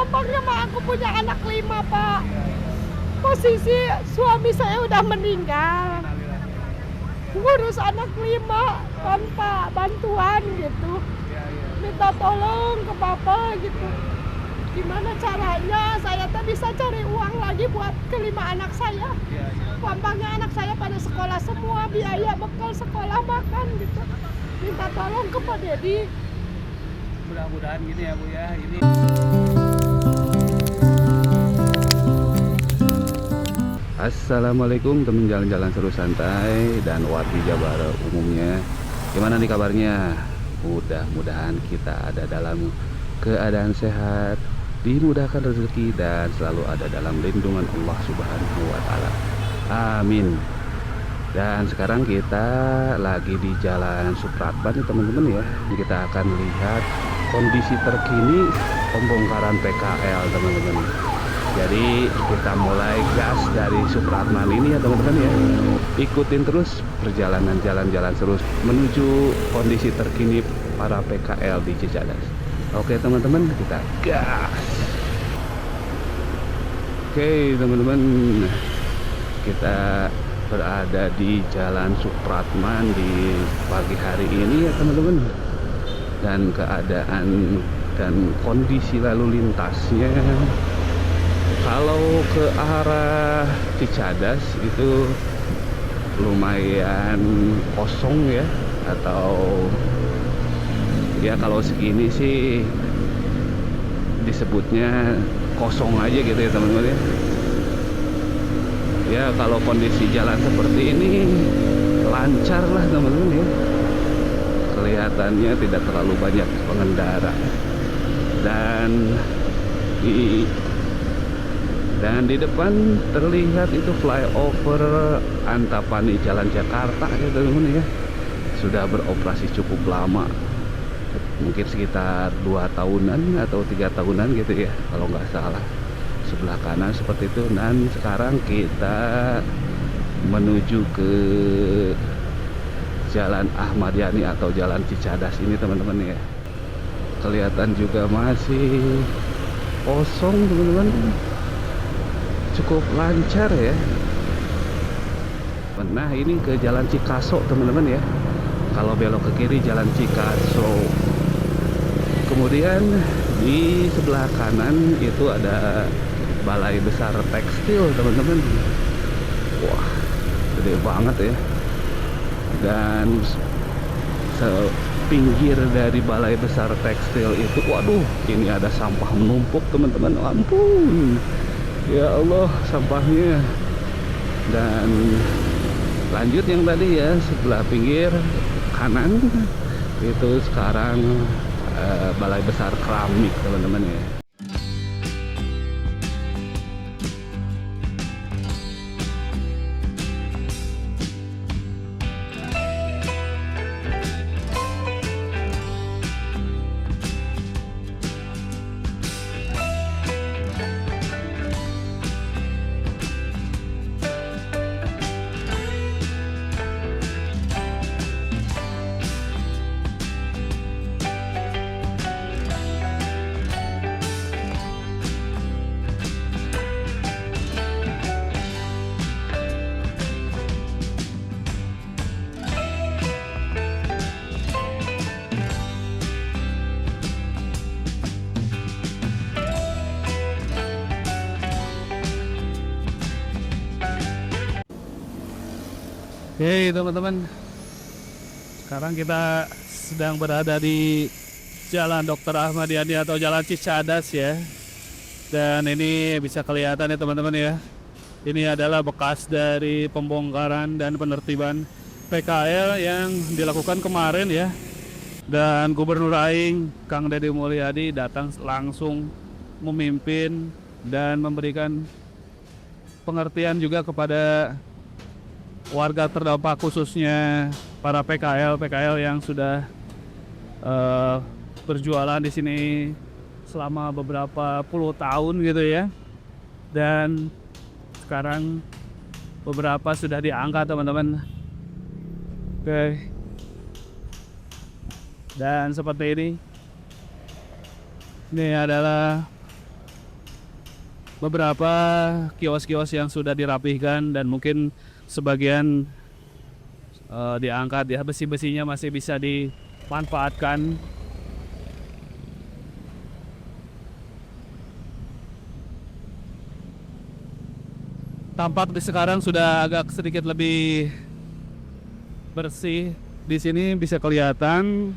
gampangnya mah aku punya anak 5, Pak. Posisi suami saya udah meninggal. Ngurus anak 5 tanpa bantuan gitu. Minta tolong ke Bapak gitu. Gimana caranya saya tuh bisa cari uang lagi buat kelima anak saya. Gampangnya anak saya pada sekolah semua, biaya bekal sekolah makan gitu. Minta tolong ke Pak Dedi. Mudah-mudahan gini ya Bu ya, ini Assalamualaikum teman jalan-jalan seru santai dan wargi Jabar umumnya. Gimana nih kabarnya? Mudah-mudahan kita ada dalam keadaan sehat, dimudahkan rezeki dan selalu ada dalam lindungan Allah Subhanahu wa taala. Amin. Dan sekarang kita lagi di Jalan Supratman nih teman-teman ya. Kita akan lihat kondisi terkini pembongkaran PKL teman-teman. Jadi kita mulai gas dari Supratman ini ya teman-teman ya. Ikutin terus perjalanan jalan-jalan seru menuju kondisi terkini para PKL di Cicadas. Oke teman-teman, kita gas. Oke teman-teman, kita berada di Jalan Supratman di pagi hari ini ya teman-teman. Dan keadaan dan kondisi lalu lintasnya, kalau ke arah Cicadas itu lumayan kosong ya, atau ya kalau segini sih disebutnya kosong aja gitu ya teman-teman ya. Ya kalau kondisi jalan seperti ini lancar lah teman-teman ya. Kelihatannya tidak terlalu banyak pengendara. Dan di depan terlihat itu flyover Antapani Jalan Jakarta ya teman-teman ya. Sudah beroperasi cukup lama. Mungkin sekitar 2 tahunan atau 3 tahunan gitu ya kalau nggak salah. Sebelah kanan seperti itu. Dan sekarang kita menuju ke Jalan Ahmad Yani atau Jalan Cicadas ini teman-teman ya. Kelihatan juga masih kosong teman-teman, cukup lancar ya. Nah ini ke Jalan Cikaso teman-teman ya. Kalau belok ke kiri Jalan Cikaso. Kemudian di sebelah kanan itu ada Balai Besar Tekstil teman-teman. Wah gede banget ya. Dan sepinggir dari Balai Besar Tekstil itu, waduh ini ada sampah menumpuk teman-teman. Ampun ya Allah sampahnya. Dan lanjut yang tadi ya sebelah pinggir kanan itu sekarang Balai Besar Keramik teman-teman ya. Oke teman-teman, sekarang kita sedang berada di Jalan Dr. Ahmad Yani atau Jalan Cicadas ya. Dan ini bisa kelihatan ya teman-teman ya. Ini adalah bekas dari pembongkaran dan penertiban PKL yang dilakukan kemarin ya. Dan Gubernur Aing Kang Deddy Mulyadi datang langsung memimpin dan memberikan pengertian juga kepada warga terdampak, khususnya para PKL yang sudah berjualan di sini selama beberapa puluh tahun gitu ya. Dan sekarang beberapa sudah diangkat teman-teman. Oke. Dan seperti ini adalah beberapa kios-kios yang sudah dirapihkan dan mungkin sebagian diangkat ya, besi-besinya masih bisa dimanfaatkan. Tampak di sekarang sudah agak sedikit lebih bersih. Di sini bisa kelihatan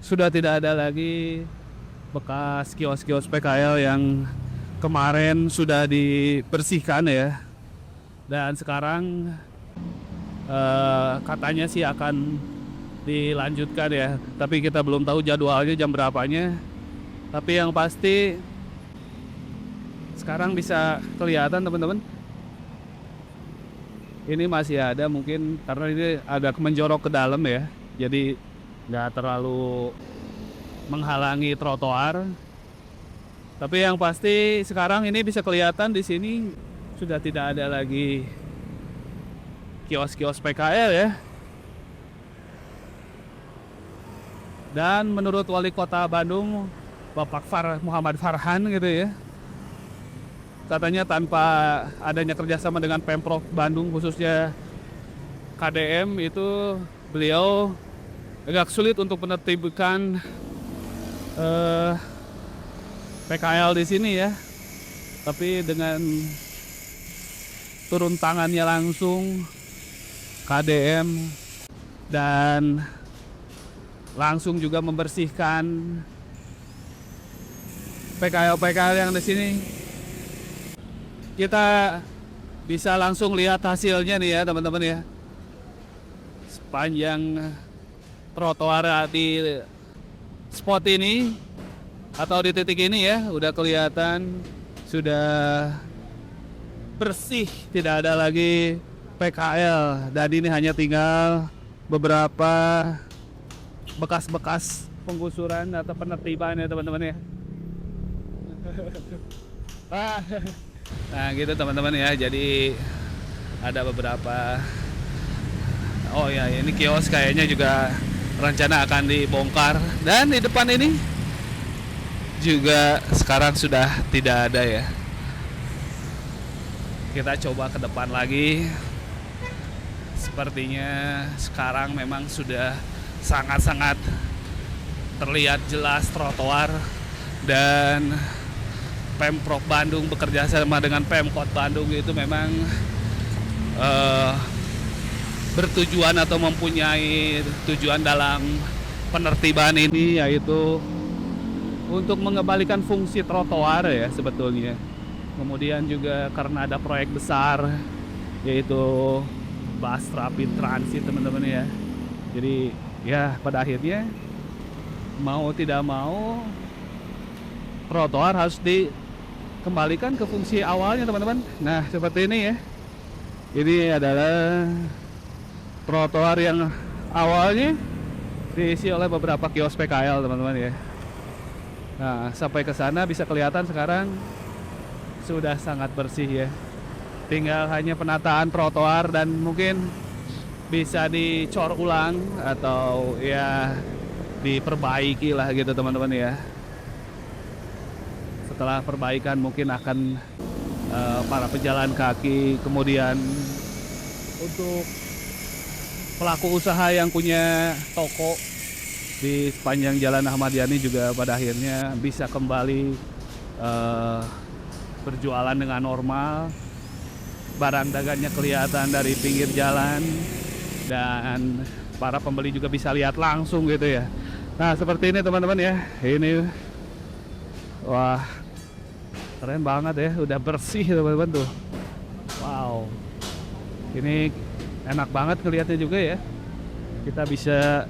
sudah tidak ada lagi bekas kios-kios PKL yang kemarin sudah dibersihkan ya. Dan sekarang katanya sih akan dilanjutkan ya. Tapi kita belum tahu jadwalnya jam berapanya. Tapi yang pasti sekarang bisa kelihatan teman-teman, ini masih ada mungkin karena ini agak menjorok ke dalam ya, jadi nggak terlalu menghalangi trotoar. Tapi yang pasti sekarang ini bisa kelihatan di sini sudah tidak ada lagi kios-kios PKL ya. Dan menurut Wali Kota Bandung Bapak Muhammad Farhan gitu ya, katanya tanpa adanya kerjasama dengan Pemprov Bandung khususnya KDM itu beliau agak sulit untuk menertibkan PKL di sini ya. Tapi dengan turun tangannya langsung KDM dan langsung juga membersihkan PKL yang di sini, kita bisa langsung lihat hasilnya nih ya teman-teman ya. Sepanjang trotoar di spot ini atau di titik ini ya udah kelihatan sudah bersih, tidak ada lagi PKL. Dan ini hanya tinggal beberapa bekas-bekas penggusuran atau penertiban ya teman-teman ya. Nah gitu teman-teman ya, jadi ada beberapa, oh ya ini kios kayaknya juga rencana akan dibongkar. Dan di depan ini juga sekarang sudah tidak ada ya. Kita coba ke depan lagi. Sepertinya sekarang memang sudah sangat-sangat terlihat jelas trotoar. Dan Pemprov Bandung bekerja sama dengan Pemkot Bandung itu memang bertujuan atau mempunyai tujuan dalam penertiban ini, yaitu untuk mengembalikan fungsi trotoar ya sebetulnya. Kemudian juga karena ada proyek besar yaitu Bus Rapid Transit teman-teman ya. Jadi ya pada akhirnya mau tidak mau trotoar harus dikembalikan ke fungsi awalnya teman-teman. Nah seperti ini ya. Ini adalah trotoar yang awalnya diisi oleh beberapa kios PKL teman-teman ya. Nah sampai ke sana bisa kelihatan sekarang sudah sangat bersih ya. Tinggal hanya penataan trotoar dan mungkin bisa dicor ulang atau ya diperbaiki lah gitu teman-teman ya. Setelah perbaikan mungkin akan para pejalan kaki, kemudian untuk pelaku usaha yang punya toko di sepanjang Jalan Ahmad Yani juga pada akhirnya bisa kembali berjualan dengan normal. Barang dagangnya kelihatan dari pinggir jalan dan para pembeli juga bisa lihat langsung gitu ya. Nah seperti ini teman-teman ya. Ini wah keren banget ya, udah bersih teman-teman tuh. Wow, ini enak banget ngeliatnya juga ya. Kita bisa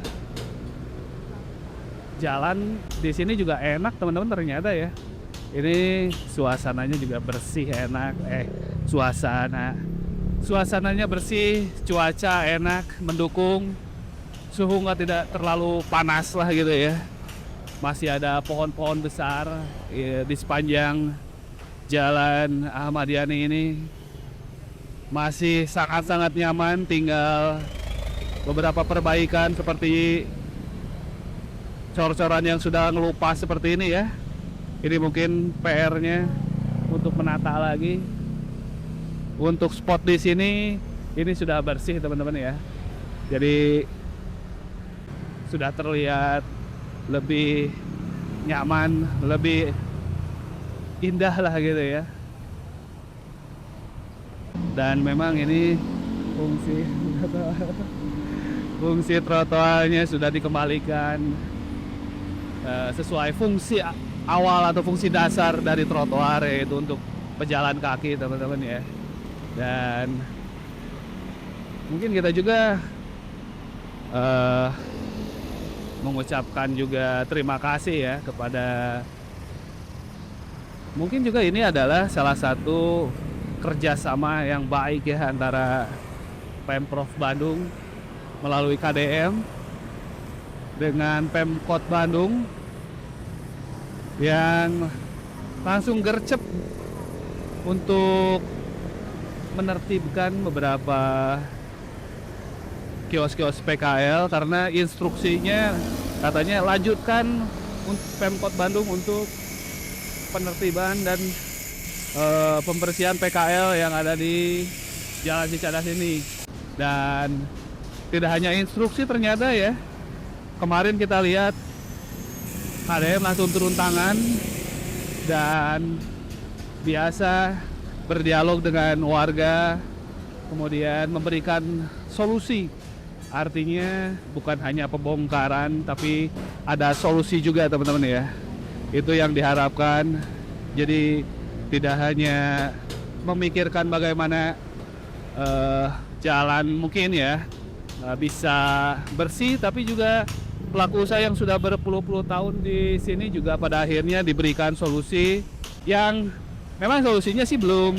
jalan di sini juga enak teman-teman ternyata ya. Ini suasananya juga bersih, enak. Suasananya bersih, cuaca enak, mendukung. Suhu tidak terlalu panas lah gitu ya. Masih ada pohon-pohon besar ya, di sepanjang Jalan Ahmad Yani ini. Masih sangat-sangat nyaman, tinggal beberapa perbaikan seperti cor-coran yang sudah ngelupas seperti ini ya. Ini mungkin PR-nya untuk menata lagi. Untuk spot di sini ini sudah bersih teman-teman ya. Jadi sudah terlihat lebih nyaman, lebih indah lah gitu ya. Dan memang ini fungsi trotoarnya sudah dikembalikan sesuai fungsi awal atau fungsi dasar dari trotoar, yaitu untuk pejalan kaki teman-teman ya. Dan mungkin kita juga mengucapkan juga terima kasih ya kepada, mungkin juga ini adalah salah satu kerjasama yang baik ya antara Pemprov Bandung melalui KDM dengan Pemkot Bandung yang langsung gercep untuk menertibkan beberapa kios-kios PKL, karena instruksinya katanya lanjutkan untuk Pemkot Bandung untuk penertiban dan pembersihan PKL yang ada di Jalan Cicadas ini. Dan tidak hanya instruksi, ternyata ya kemarin kita lihat KDM langsung turun tangan dan biasa berdialog dengan warga, kemudian memberikan solusi. Artinya bukan hanya pembongkaran, tapi ada solusi juga teman-teman ya. Itu yang diharapkan. Jadi tidak hanya memikirkan bagaimana jalan mungkin ya bisa bersih, tapi juga pelaku usaha yang sudah berpuluh-puluh tahun di sini juga pada akhirnya diberikan solusi yang memang solusinya sih belum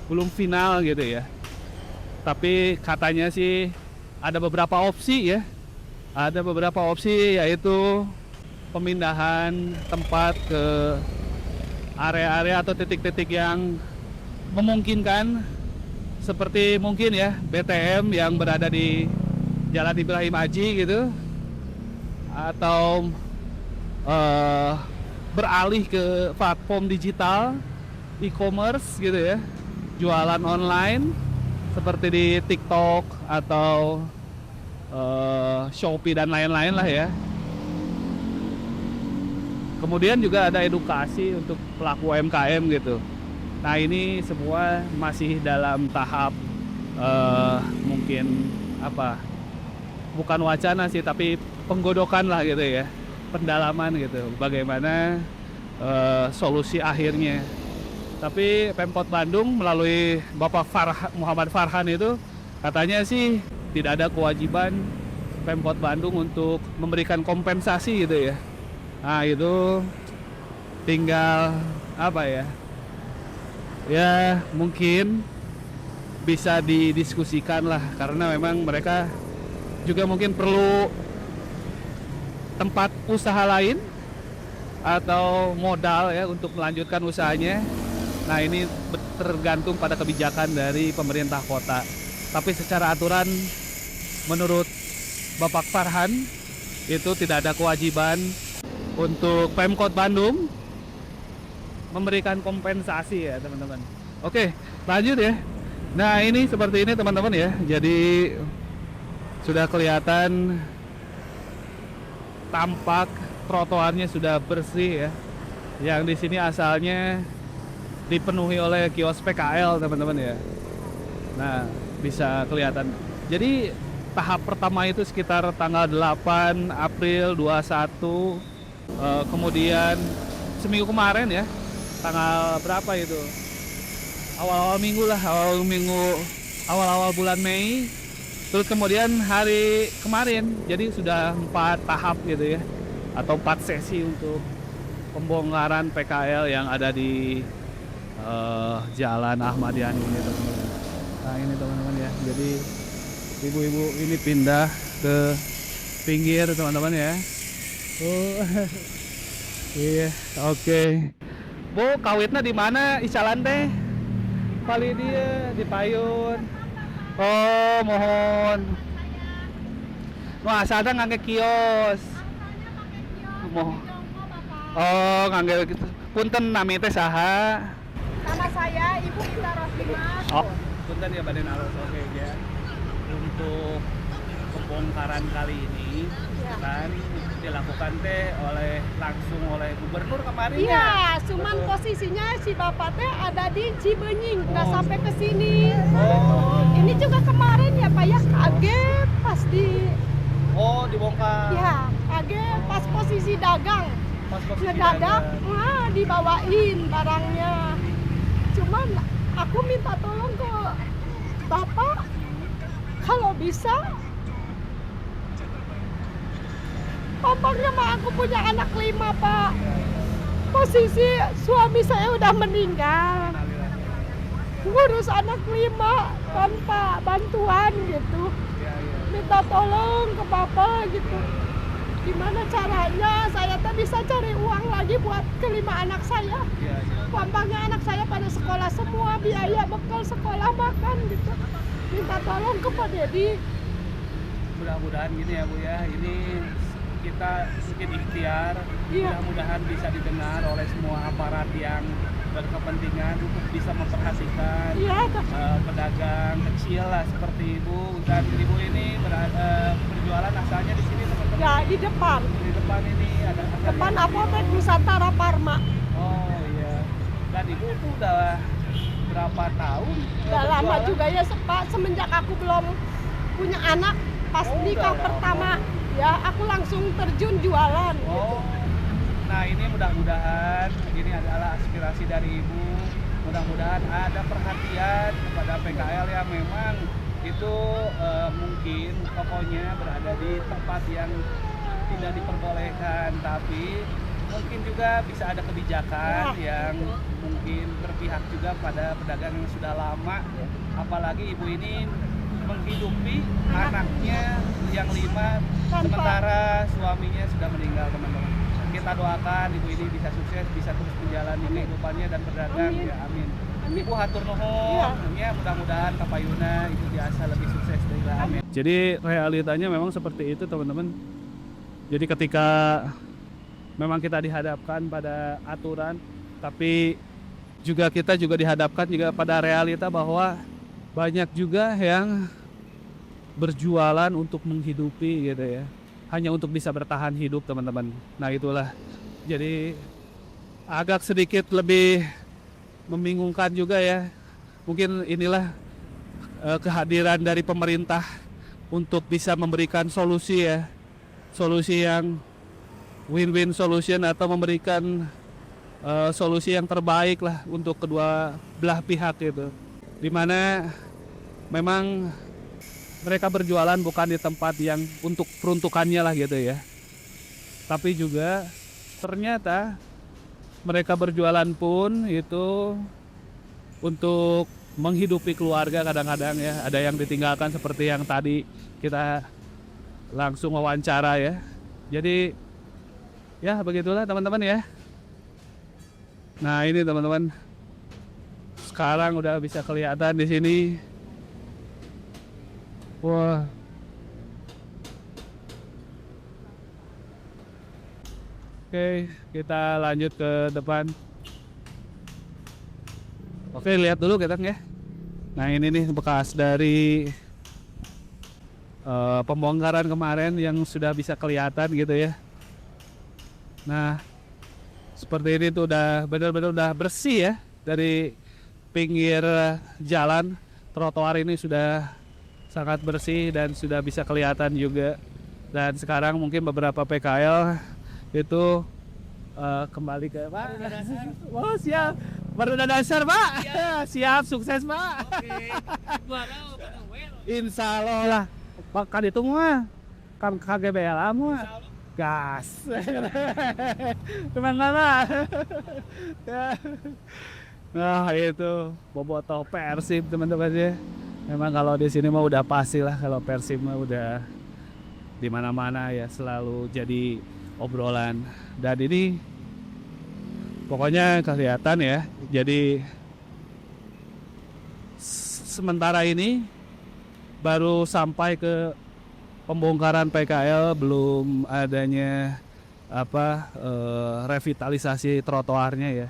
belum final gitu ya. Tapi katanya sih ada beberapa opsi ya. Ada beberapa opsi, yaitu pemindahan tempat ke area-area atau titik-titik yang memungkinkan, seperti mungkin ya BTM yang berada di Jalan Ibrahim Haji gitu, atau beralih ke platform digital e-commerce gitu ya, jualan online seperti di TikTok atau Shopee dan lain-lain lah ya. Kemudian juga ada edukasi untuk pelaku UMKM gitu. Nah ini semua masih dalam tahap mungkin bukan wacana sih, tapi penggodokan lah gitu ya, pendalaman gitu, bagaimana solusi akhirnya. Tapi Pemkot Bandung melalui Bapak Muhammad Farhan itu katanya sih tidak ada kewajiban Pemkot Bandung untuk memberikan kompensasi gitu ya. Nah itu tinggal ya mungkin bisa didiskusikan lah, karena memang mereka juga mungkin perlu tempat usaha lain atau modal ya untuk melanjutkan usahanya. Nah ini tergantung pada kebijakan dari pemerintah kota. Tapi secara aturan menurut Bapak Farhan itu tidak ada kewajiban untuk Pemkot Bandung memberikan kompensasi ya teman-teman. Oke, lanjut ya. Nah ini seperti ini teman-teman ya. Jadi sudah kelihatan tampak trotoarnya sudah bersih ya. Yang di sini asalnya dipenuhi oleh kios PKL teman-teman ya. Nah bisa kelihatan. Jadi tahap pertama itu sekitar tanggal 8 April 21. Kemudian seminggu kemarin ya, tanggal berapa itu, awal-awal minggu lah, awal-awal bulan Mei. Terus kemudian hari kemarin, jadi sudah 4 tahap gitu ya, atau 4 sesi untuk pembongkaran PKL yang ada di Jalan Ahmad Yani ini teman-teman. Nah ini teman-teman ya, jadi ibu-ibu ini pindah ke pinggir teman-teman ya. Oh iya, oke. Bu, kawitnya di mana isalan teh? Kali dia di Payun. Oh, mohon. Wah, asalnya ngangge kios. Mohon. Oh, ngangge gitu. Punten nami teh saha? Nama saya Ibu Ita Rohimah. Oh, punten ya Baden Alus. Oke ya. Untuk pembongkaran kali ini Ya. kan dilakukan teh langsung oleh gubernur kemarin ya. Iya, cuman posisinya si bapak teh ada di Cibenying, nggak sampai ke sini. Oh. Ini juga kemarin ya Pak ya, kaget pas Oh, dibongkar. ya kaget pas posisi dagang. Pas posisi Ngedadak, dagang. dibawain barangnya. Cuman aku minta tolong ke bapak, kalau bisa Pampangnya mah aku punya anak 5 Pak. Posisi suami saya udah meninggal. Ngurus anak 5 tanpa bantuan gitu. Minta tolong ke Bapak gitu. Gimana caranya saya tuh bisa cari uang lagi buat kelima anak saya. Pampangnya anak saya pada sekolah semua, biaya bekal sekolah makan gitu. Minta tolong ke Pak Dedi. Mudah-mudahan gini ya Bu ya, ini kita bikin ikhtiar, Iya. mudah-mudahan bisa didengar oleh semua aparat yang berkepentingan untuk bisa memperhatikan Iya, pedagang kecil lah seperti Ibu. Dan Ibu ini berjualan asalnya di sini teman-teman. ya di depan. Di depan ini ada Depan yang- apotek Nusantara Parma. Oh iya. Dan Ibu tuh udah berapa tahun? Udah lama berjualan? juga ya Pak, semenjak aku belum punya anak, pas Oh, nikah udah lama. pertama ya aku langsung terjun jualan gitu. Oh, nah ini mudah-mudahan ini adalah aspirasi dari Ibu. Mudah-mudahan ada perhatian kepada PKL yang memang itu mungkin tokonya berada di tempat yang tidak diperbolehkan, tapi mungkin juga bisa ada kebijakan yang mungkin berpihak juga pada pedagang yang sudah lama. Apalagi Ibu ini menghidupi anaknya yang 5 sementara suaminya sudah meninggal teman-teman. Kita doakan Ibu ini bisa sukses, bisa terus menjalani kehidupannya dan berdagang. Amin. Ya amin. Amin. Ibu hatur nuhun, ya mudah-mudahan Kapayuna itu biasa lebih sukses dari amin. Jadi realitanya memang seperti itu teman-teman. Jadi ketika memang kita dihadapkan pada aturan, tapi juga kita juga dihadapkan juga pada realita bahwa banyak juga yang berjualan untuk menghidupi gitu ya, hanya untuk bisa bertahan hidup teman-teman. Nah itulah, jadi agak sedikit lebih membingungkan juga ya. Mungkin inilah kehadiran dari pemerintah untuk bisa memberikan solusi ya, solusi yang win-win solution atau memberikan solusi yang terbaik lah untuk kedua belah pihak gitu. Dimana memang mereka berjualan bukan di tempat yang untuk peruntukannya lah gitu ya, tapi juga ternyata mereka berjualan pun itu untuk menghidupi keluarga kadang-kadang ya. Ada yang ditinggalkan seperti yang tadi kita langsung wawancara ya. Jadi ya begitulah teman-teman ya. Nah ini teman-teman, sekarang udah bisa kelihatan di sini. Wah. Oke, kita lanjut ke depan. Oke, lihat dulu kita ya. Nah ini nih bekas dari pembongkaran kemarin yang sudah bisa kelihatan gitu ya. Nah seperti ini tuh udah benar-benar udah bersih ya. Dari pinggir jalan, trotoar ini sudah sangat bersih dan sudah bisa kelihatan juga. Dan sekarang mungkin beberapa PKL itu kembali ke Pak. Oh siap, baru dasar Pak. Siap, sukses Pak. Insya Allah lah. Kan itu mah kan KGBL mah gas. Gimana lah. Nah itu bobotoh Persib teman-teman ya. Memang kalau di sini mah udah pasti lah, kalau Persib mah udah di mana-mana ya, selalu jadi obrolan. Dan ini pokoknya kelihatan ya. Jadi sementara ini baru sampai ke pembongkaran PKL, belum adanya revitalisasi trotoarnya ya.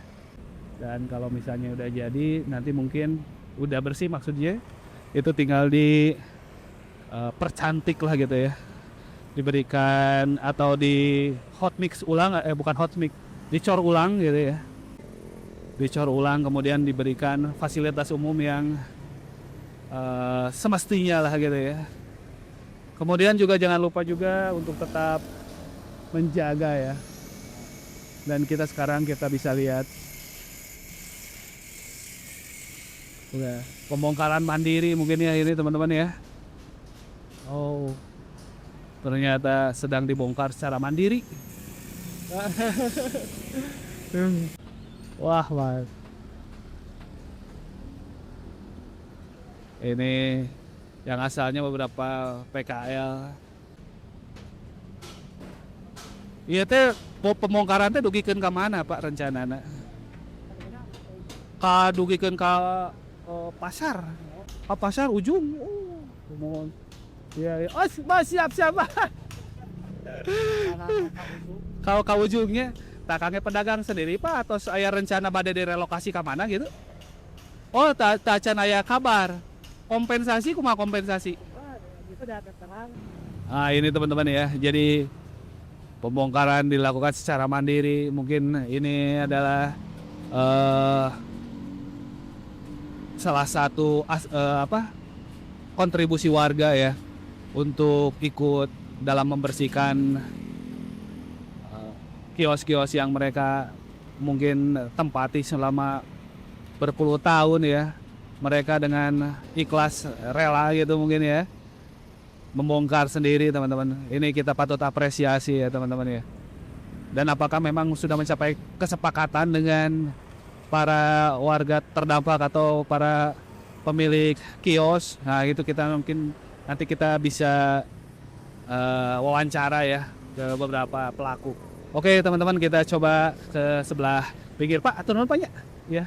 Dan kalau misalnya udah jadi, nanti mungkin udah bersih maksudnya, itu tinggal di percantik lah gitu ya, diberikan atau di hot mix ulang, bukan hot mix, dicor ulang gitu ya, dicor ulang, kemudian diberikan fasilitas umum yang semestinya lah gitu ya. Kemudian juga jangan lupa juga untuk tetap menjaga ya. Dan sekarang kita bisa lihat udah pembongkaran mandiri mungkin ya ini teman-teman ya. Oh, ternyata sedang dibongkar secara mandiri. Wah, Mas. Ini yang asalnya beberapa PKL. Iya teh pembongkaran teh dugikeun ka mana Pak rencanana? Ka dugikeun ka pasar. Ka pasar ujung. Oh, mohon. Iya, ya. Oh, siap. Kalau ka ujungnya takangnya pedagang sendiri Pak atau aya rencana bade direlokasi ka mana gitu? Oh, can aya kabar. Kompensasi kumaha kompensasi? Ah, ini teman-teman ya. Jadi pembongkaran dilakukan secara mandiri. Mungkin ini adalah salah satu kontribusi warga ya untuk ikut dalam membersihkan kios-kios yang mereka mungkin tempati selama berpuluh tahun ya. Mereka dengan ikhlas rela gitu mungkin ya membongkar sendiri teman-teman. Ini kita patut apresiasi ya teman-teman ya. Dan apakah memang sudah mencapai kesepakatan dengan para warga terdampak atau para pemilik kios? Nah itu kita mungkin nanti kita bisa wawancara ya ke beberapa pelaku. Oke teman-teman, kita coba ke sebelah pinggir Pak. Atur nuhun Pak ya.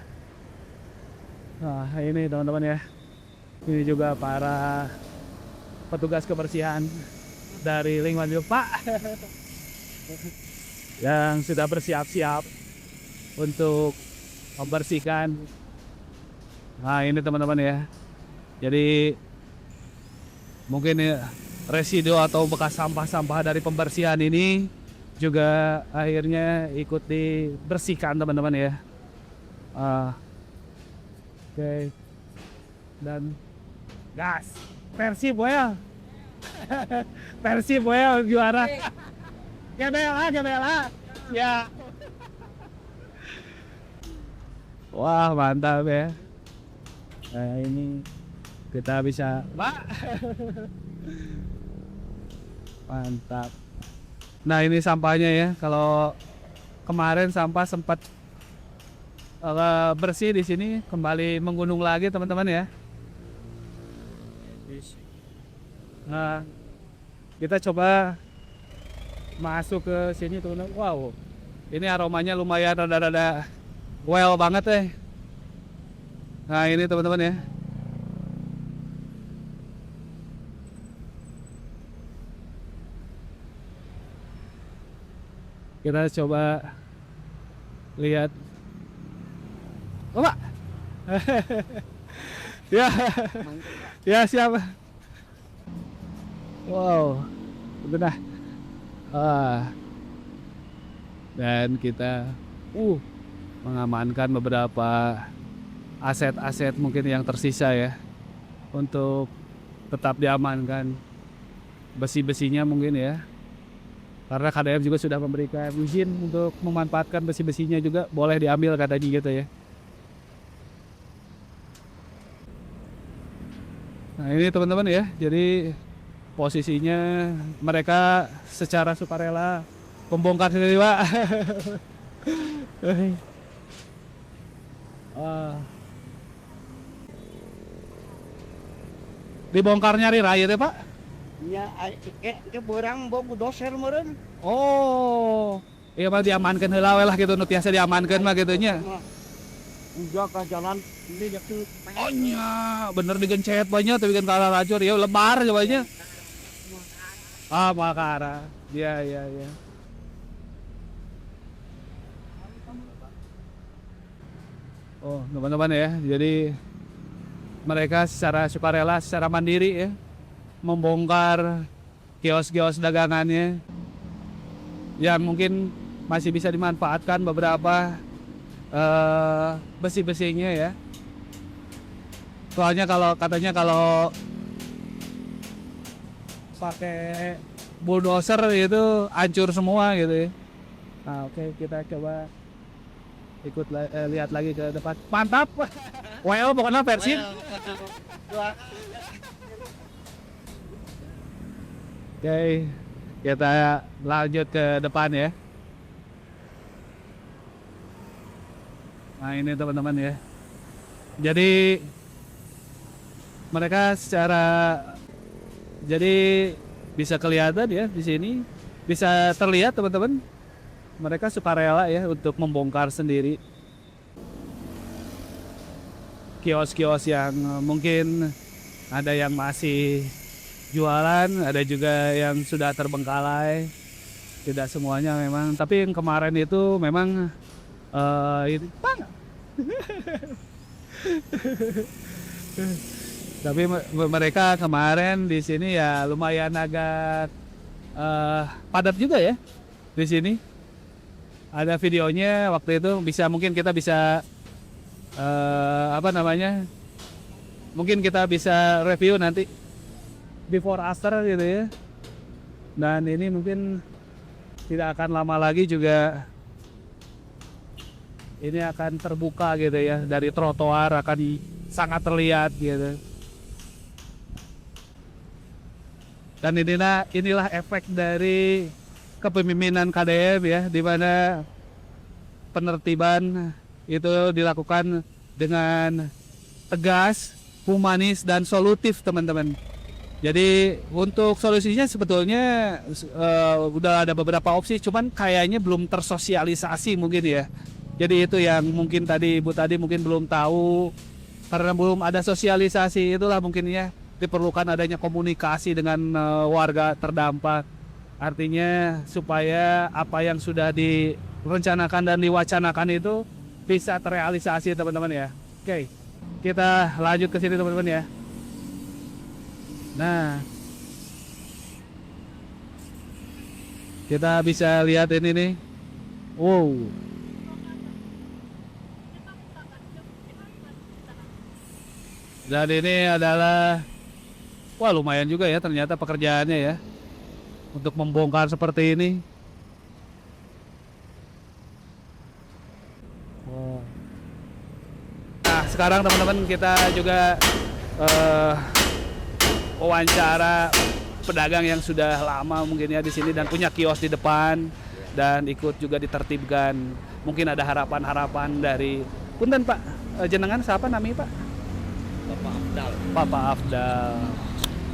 Nah ini teman-teman ya. Ini juga para petugas kebersihan dari lingkungan hidup Pak yang sudah bersiap-siap untuk membersihkan. Nah ini teman-teman ya, jadi mungkin ya, residu atau bekas sampah-sampah dari pembersihan ini juga akhirnya ikut dibersihkan teman-teman ya. Oke. Dan gas Persib Boel. Persib Boel juara. GBLA. Ya. Wah, mantap ya. Nah, ini kita bisa, Pak. Mantap. Nah, ini sampahnya ya. Kalau kemarin sampah sempat bersih di sini, kembali menggunung lagi teman-teman ya. Nah, kita coba masuk ke sini tuh. Wow, ini aromanya lumayan rada-rada well banget. Nah ini teman-teman ya. Kita coba lihat. Oh, Pak. Ya siap. Wow, udah. Dan kita mengamankan beberapa aset-aset mungkin yang tersisa ya, untuk tetap diamankan. Besi-besinya mungkin ya, karena KDM juga sudah memberikan izin untuk memanfaatkan besi-besinya juga boleh diambil katanya gitu ya. Nah ini teman-teman ya, jadi posisinya mereka secara sukarela membongkar sendiri Pak. Dibongkar nyari raya deh Pak? Ya, ke borang bogu doser meureun. Oh, iya mah diamankan heula we lah gitu, nu tiasa diamankan mah gitu nya. Jaga jalan ini jaktu. Oh nya, bener digencet banyak tapi kan kalah racur ya lebar coba nya. Ah, Makara. Iya. Oh, teman-teman ya. Jadi mereka secara sukarela, secara mandiri ya, membongkar kios-kios dagangannya yang mungkin masih bisa dimanfaatkan beberapa besi-besinya ya. Soalnya katanya kalau pakai bulldozer itu hancur semua gitu ya. Nah, oke, kita coba lihat lagi ke depan. Mantap. Well, pokoknya Persib. Oke, kita lanjut ke depan ya. Nah, ini teman-teman ya. Jadi mereka jadi bisa kelihatan ya di sini, bisa terlihat teman-teman. Mereka sukarela ya untuk membongkar sendiri kios-kios yang mungkin ada yang masih jualan, ada juga yang sudah terbengkalai. Tidak semuanya memang, tapi yang kemarin itu memang ini tapi mereka kemarin di sini ya lumayan agak padat juga ya di sini. Ada videonya waktu itu, mungkin kita bisa mungkin kita bisa review nanti before after gitu ya. Dan ini mungkin tidak akan lama lagi juga ini akan terbuka gitu ya, dari trotoar akan sangat terlihat gitu. Dan inilah efek dari kepemimpinan KDM ya, di mana penertiban itu dilakukan dengan tegas, humanis dan solutif teman-teman. Jadi untuk solusinya sebetulnya udah ada beberapa opsi, cuman kayaknya belum tersosialisasi mungkin ya. Jadi itu yang mungkin Ibu tadi mungkin belum tahu, karena belum ada sosialisasi, itulah mungkin ya diperlukan adanya komunikasi dengan warga terdampak. Artinya supaya apa yang sudah direncanakan dan diwacanakan itu bisa terrealisasi teman-teman ya. Oke, kita lanjut ke sini teman-teman ya. Nah, kita bisa lihat ini nih. Wow. Dan ini adalah, wah lumayan juga ya ternyata pekerjaannya ya, untuk membongkar seperti ini. Wow. Nah sekarang teman-teman kita juga wawancara pedagang yang sudah lama mungkin ya di sini dan punya kios di depan dan ikut juga ditertibkan. Mungkin ada harapan-harapan dari punten Pak, jenengan siapa namanya Pak? Bapak Afdal. Bapak Afdal.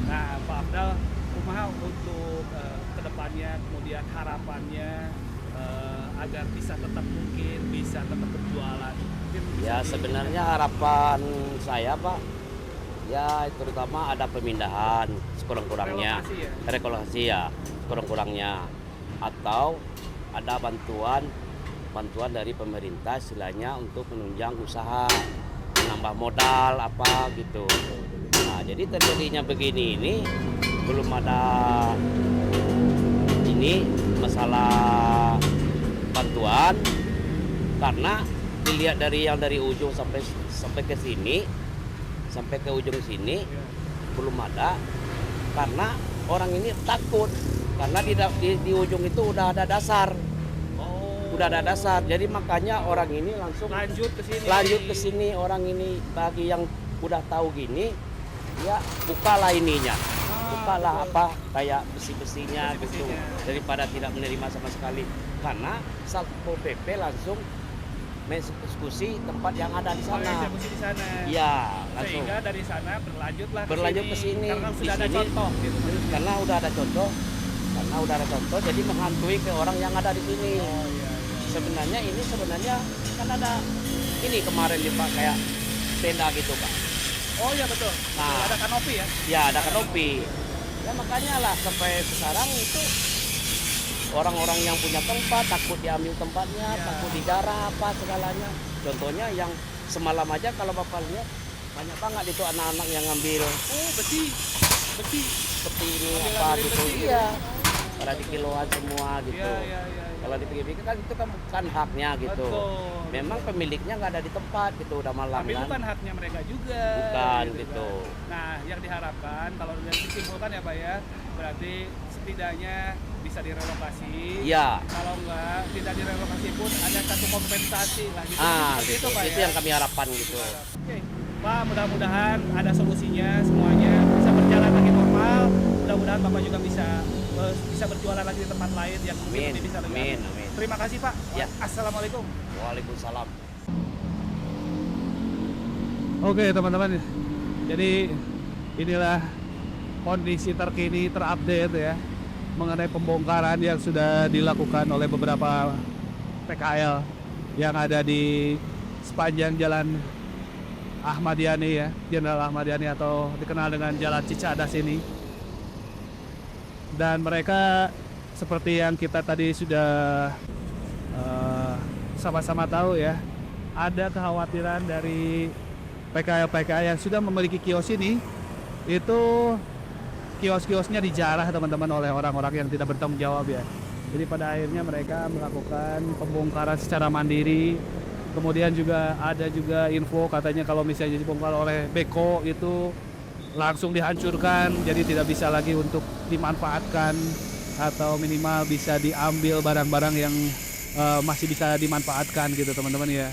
Nah Pak Afdal, kumaha untuk kedepannya, kemudian harapannya agar bisa tetap berjualan. Ya sebenarnya harapan saya Pak, ya terutama ada pemindahan sekurang-kurangnya, relokasi ya sekurang-kurangnya, atau ada bantuan dari pemerintah istilahnya untuk menunjang usaha, menambah modal apa gitu. Nah jadi terjadinya begini ini belum ada ini masalah bantuan, karena dilihat dari ujung sampai ke sini, sampai ke ujung sini belum ada, karena orang ini takut karena di ujung itu udah ada dasar. Udah ada dasar, jadi makanya orang ini langsung lanjut ke sini. Orang ini bagi yang udah tahu gini, ya bukalah ininya, bukalah apa kayak besi-besinya gitu, daripada tidak menerima sama sekali. Karena Satpol PP langsung mengeksekusi tempat yang ada di sana. Ya, langsung. Sehingga dari sana berlanjut ke sini. Karena sudah ada contoh gitu. Karena udah ada contoh, jadi menghantui ke orang yang ada di sini. Oh iya. Sebenarnya kan ada ini kemarin nih Pak, kayak tenda gitu Pak. Oh iya betul. Nah, ada kanopi ya? Ya ada kanopi. Ya makanya lah sampai sekarang itu orang-orang yang punya tempat takut diambil tempatnya, takut dijarah apa segalanya. Contohnya yang semalam aja kalau Bapak lihat banyak banget itu anak-anak yang ngambil Oh, beti. Beti. seperti ini Ngambil apa besi gitu. gitu. Iya. Pada di kiloan semua gitu. Iya, iya, iya. Kalau dipikir-pikir kan itu kan bukan haknya gitu. Betul. Memang pemiliknya nggak ada di tempat gitu udah malam Tapi kan. bukan haknya mereka juga. Bukan gitu. kan. Nah, yang diharapkan kalau dari disimpulkan ya Pak ya, berarti setidaknya bisa direlokasi. Iya. Kalau enggak tidak direlokasi pun ada satu kompensasi lah gitu. Ah, Seperti gitu. Pak Itu ya. yang kami harapkan gitu. Oke, Pak, mudah-mudahan ada solusinya semuanya bisa berjalan lagi normal. Mudah-mudahan Bapak juga bisa berjualan lagi di tempat lain yang mungkin Amin. lebih bisa lebih. Amin. Amin. Terima kasih Pak. Ya. Assalamualaikum. Waalaikumsalam. Oke teman-teman, jadi inilah kondisi terkini terupdate ya mengenai pembongkaran yang sudah dilakukan oleh beberapa PKL yang ada di sepanjang jalan Ahmad Yani ya, Jenderal Ahmad Yani atau dikenal dengan Jalan Cicadas ini. Dan mereka seperti yang kita tadi sudah sama-sama tahu ya, ada kekhawatiran dari PKL-PKL yang sudah memiliki kios ini, itu kios-kiosnya dijarah teman-teman oleh orang-orang yang tidak bertanggung jawab ya. Jadi pada akhirnya mereka melakukan pembongkaran secara mandiri. Kemudian juga ada juga info katanya kalau misalnya dibongkar oleh Beko itu langsung dihancurkan, jadi tidak bisa lagi untuk dimanfaatkan atau minimal bisa diambil barang-barang yang masih bisa dimanfaatkan gitu teman-teman ya.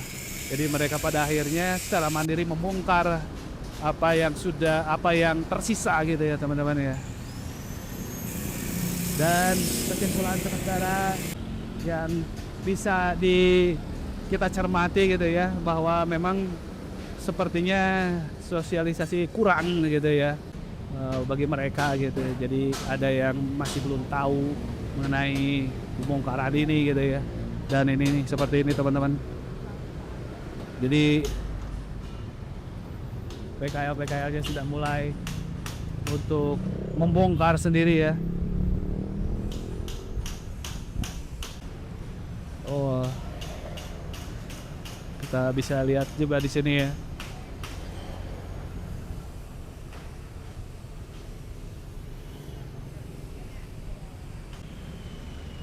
Jadi mereka pada akhirnya secara mandiri membongkar apa yang tersisa gitu ya teman-teman ya. Dan kesimpulan sementara yang bisa kita cermati gitu ya, bahwa memang sepertinya sosialisasi kurang gitu ya bagi mereka gitu. Jadi ada yang masih belum tahu mengenai pembongkaran ini gitu ya. Dan ini seperti ini teman-teman. Jadi PKL-PKL-nya sudah mulai untuk membongkar sendiri ya. Oh, kita bisa lihat juga di sini ya.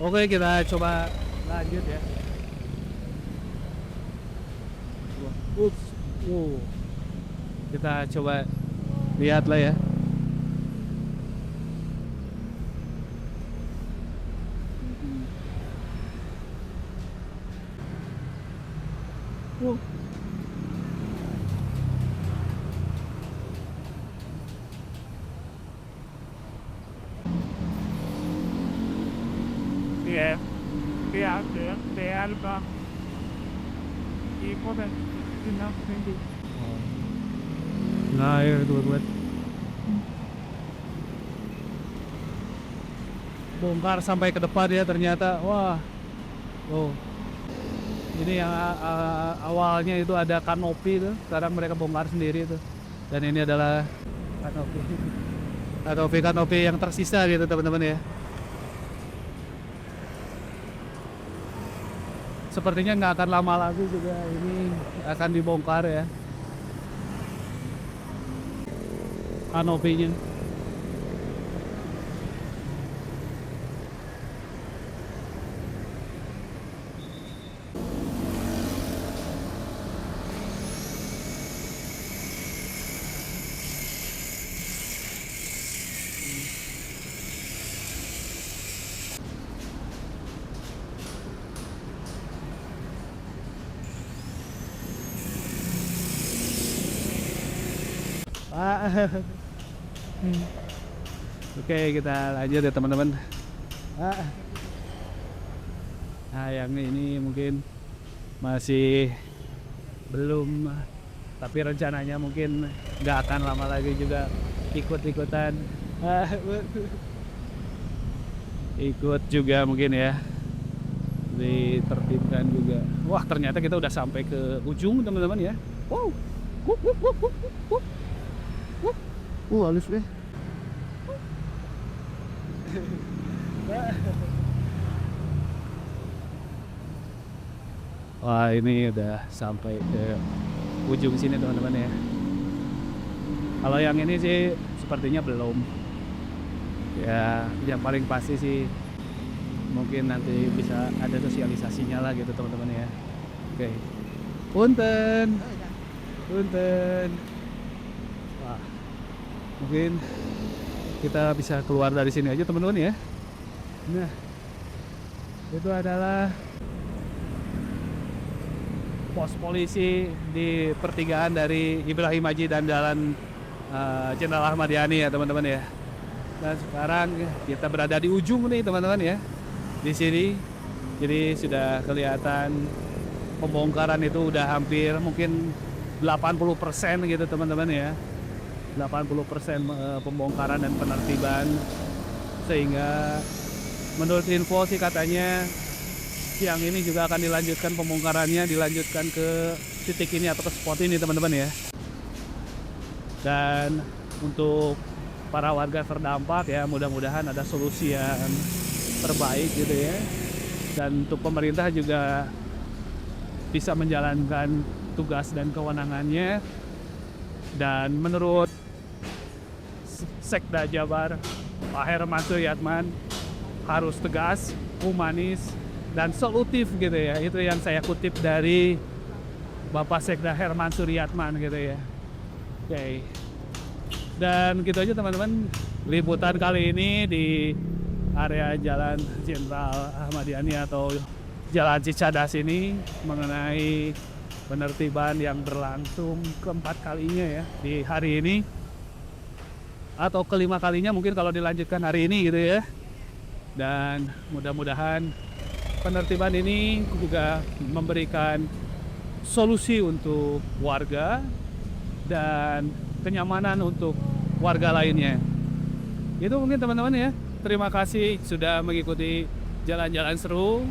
Oke, kita coba lanjut ya. Ups, kita coba lihat lah ya. Det er det bare. Ikke det. Nah, ya itu buat bongkar sampai ke depan ya ternyata. Wah, oh, ini yang awalnya itu ada kanopi tuh, sekarang mereka bongkar sendiri tuh. Dan ini adalah kanopi yang tersisa gitu teman-teman ya. Sepertinya nggak akan lama lagi juga ini akan dibongkar ya kanopinya. Oke, kita lanjut ya teman-teman. Nah, yang ini mungkin masih belum, tapi rencananya mungkin nggak akan lama lagi juga ikut-ikutan. Ikut juga mungkin ya, ditertibkan juga. Wah, ternyata kita udah sampai ke ujung teman-teman ya. Wow, halus deh. Wah, ini udah sampai ke ujung sini teman-teman ya. Kalau yang ini sih sepertinya belum. Ya, yang paling pasti sih mungkin nanti bisa ada sosialisasinya lah gitu teman-teman ya. Oke. Punten. Wah, mungkin kita bisa keluar dari sini aja teman-teman ya. Nah, itu adalah pos polisi di pertigaan dari Ibrahim Haji dan Jalan Jenderal Ahmad Yani ya teman-teman ya. Dan sekarang kita berada di ujung nih teman-teman ya. Di sini, jadi sudah kelihatan pembongkaran itu udah hampir mungkin 80% gitu teman-teman ya. 80% pembongkaran dan penertiban, sehingga menurut info sih katanya siang ini juga akan dilanjutkan pembongkarannya, dilanjutkan ke titik ini atau ke spot ini teman-teman ya. Dan untuk para warga terdampak ya, mudah-mudahan ada solusi yang terbaik gitu ya. Dan untuk pemerintah juga bisa menjalankan tugas dan kewenangannya. Dan menurut Sekda Jabar Pak Herman Suryatman harus tegas, humanis, dan solutif gitu ya. Itu yang saya kutip dari Bapak Sekda Herman Suryatman gitu ya. Oke. Dan gitu aja teman-teman, liputan kali ini di area Jalan Jenderal Ahmad Yani atau Jalan Cicadas ini mengenai penertiban yang berlangsung keempat kalinya ya di hari ini, atau kelima kalinya mungkin kalau dilanjutkan hari ini gitu ya. Dan mudah-mudahan penertiban ini juga memberikan solusi untuk warga dan kenyamanan untuk warga lainnya. Itu mungkin teman-teman ya. Terima kasih sudah mengikuti Jalan-Jalan Seru.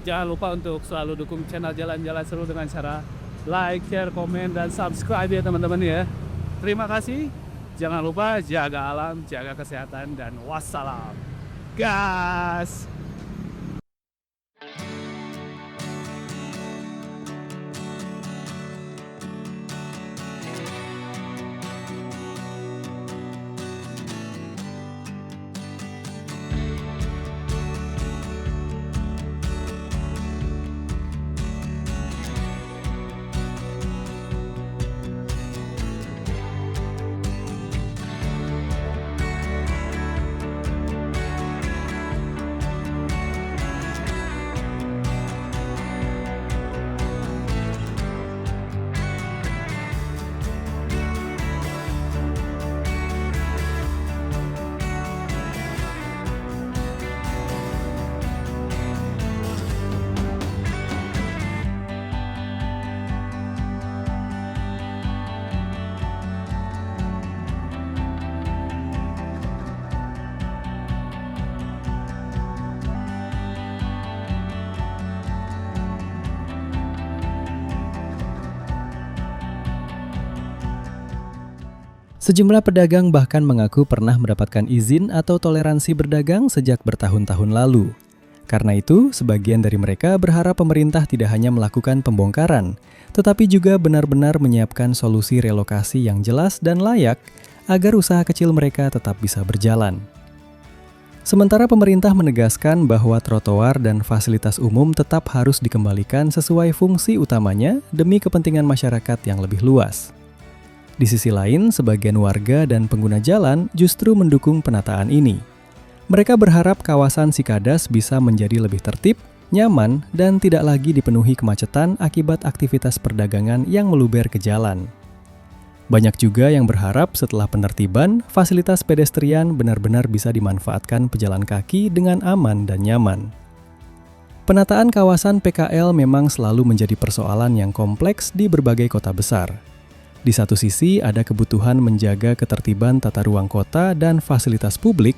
Jangan lupa untuk selalu dukung channel Jalan-Jalan Seru dengan cara like, share, komen, dan subscribe ya teman-teman ya. Terima kasih. Jangan lupa jaga alam, jaga kesehatan, dan wassalam. Gas! Sejumlah pedagang bahkan mengaku pernah mendapatkan izin atau toleransi berdagang sejak bertahun-tahun lalu. Karena itu, sebagian dari mereka berharap pemerintah tidak hanya melakukan pembongkaran, tetapi juga benar-benar menyiapkan solusi relokasi yang jelas dan layak agar usaha kecil mereka tetap bisa berjalan. Sementara pemerintah menegaskan bahwa trotoar dan fasilitas umum tetap harus dikembalikan sesuai fungsi utamanya demi kepentingan masyarakat yang lebih luas. Di sisi lain, sebagian warga dan pengguna jalan justru mendukung penataan ini. Mereka berharap kawasan Cicadas bisa menjadi lebih tertib, nyaman, dan tidak lagi dipenuhi kemacetan akibat aktivitas perdagangan yang meluber ke jalan. Banyak juga yang berharap setelah penertiban, fasilitas pedestrian benar-benar bisa dimanfaatkan pejalan kaki dengan aman dan nyaman. Penataan kawasan PKL memang selalu menjadi persoalan yang kompleks di berbagai kota besar. Di satu sisi ada kebutuhan menjaga ketertiban tata ruang kota dan fasilitas publik,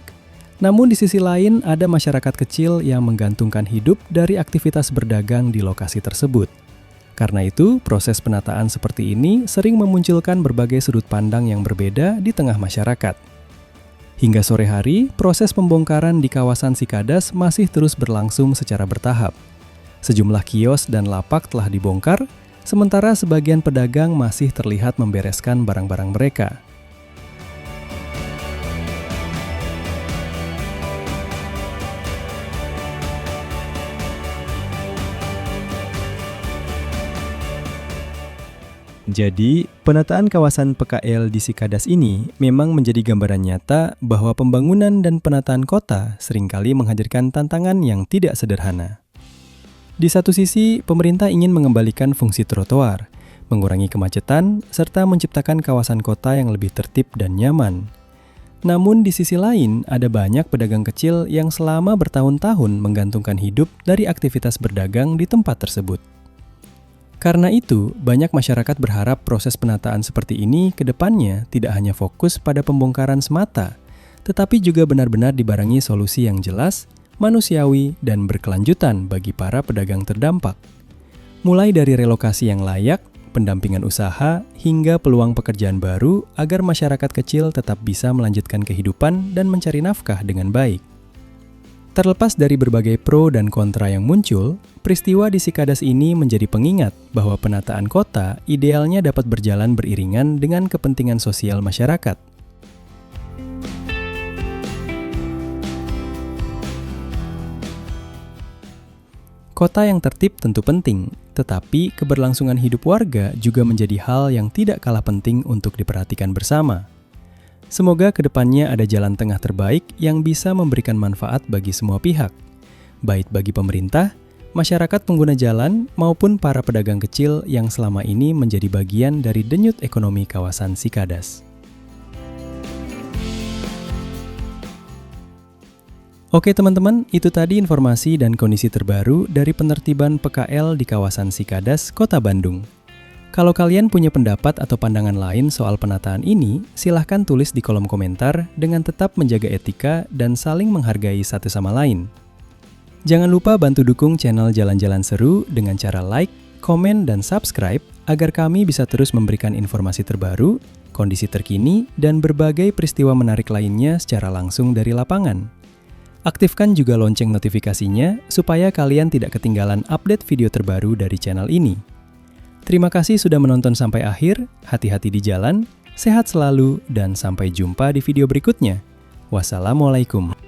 namun di sisi lain ada masyarakat kecil yang menggantungkan hidup dari aktivitas berdagang di lokasi tersebut. Karena itu, proses penataan seperti ini sering memunculkan berbagai sudut pandang yang berbeda di tengah masyarakat. Hingga sore hari, proses pembongkaran di kawasan Cicadas masih terus berlangsung secara bertahap. Sejumlah kios dan lapak telah dibongkar, sementara sebagian pedagang masih terlihat membereskan barang-barang mereka. Jadi, penataan kawasan PKL di Sikadas ini memang menjadi gambaran nyata bahwa pembangunan dan penataan kota seringkali menghadirkan tantangan yang tidak sederhana. Di satu sisi, pemerintah ingin mengembalikan fungsi trotoar, mengurangi kemacetan, serta menciptakan kawasan kota yang lebih tertib dan nyaman. Namun di sisi lain, ada banyak pedagang kecil yang selama bertahun-tahun menggantungkan hidup dari aktivitas berdagang di tempat tersebut. Karena itu, banyak masyarakat berharap proses penataan seperti ini ke depannya tidak hanya fokus pada pembongkaran semata, tetapi juga benar-benar dibarengi solusi yang jelas, manusiawi, dan berkelanjutan bagi para pedagang terdampak. Mulai dari relokasi yang layak, pendampingan usaha, hingga peluang pekerjaan baru agar masyarakat kecil tetap bisa melanjutkan kehidupan dan mencari nafkah dengan baik. Terlepas dari berbagai pro dan kontra yang muncul, peristiwa di Sikadas ini menjadi pengingat bahwa penataan kota idealnya dapat berjalan beriringan dengan kepentingan sosial masyarakat. Kota yang tertib tentu penting, tetapi keberlangsungan hidup warga juga menjadi hal yang tidak kalah penting untuk diperhatikan bersama. Semoga kedepannya ada jalan tengah terbaik yang bisa memberikan manfaat bagi semua pihak, baik bagi pemerintah, masyarakat pengguna jalan, maupun para pedagang kecil yang selama ini menjadi bagian dari denyut ekonomi kawasan Sikadas. Oke teman-teman, itu tadi informasi dan kondisi terbaru dari penertiban PKL di kawasan Sikadas, Kota Bandung. Kalau kalian punya pendapat atau pandangan lain soal penataan ini, silahkan tulis di kolom komentar dengan tetap menjaga etika dan saling menghargai satu sama lain. Jangan lupa bantu dukung channel Jalan-Jalan Seru dengan cara like, komen, dan subscribe agar kami bisa terus memberikan informasi terbaru, kondisi terkini, dan berbagai peristiwa menarik lainnya secara langsung dari lapangan. Aktifkan juga lonceng notifikasinya supaya kalian tidak ketinggalan update video terbaru dari channel ini. Terima kasih sudah menonton sampai akhir, hati-hati di jalan, sehat selalu, dan sampai jumpa di video berikutnya. Wassalamualaikum.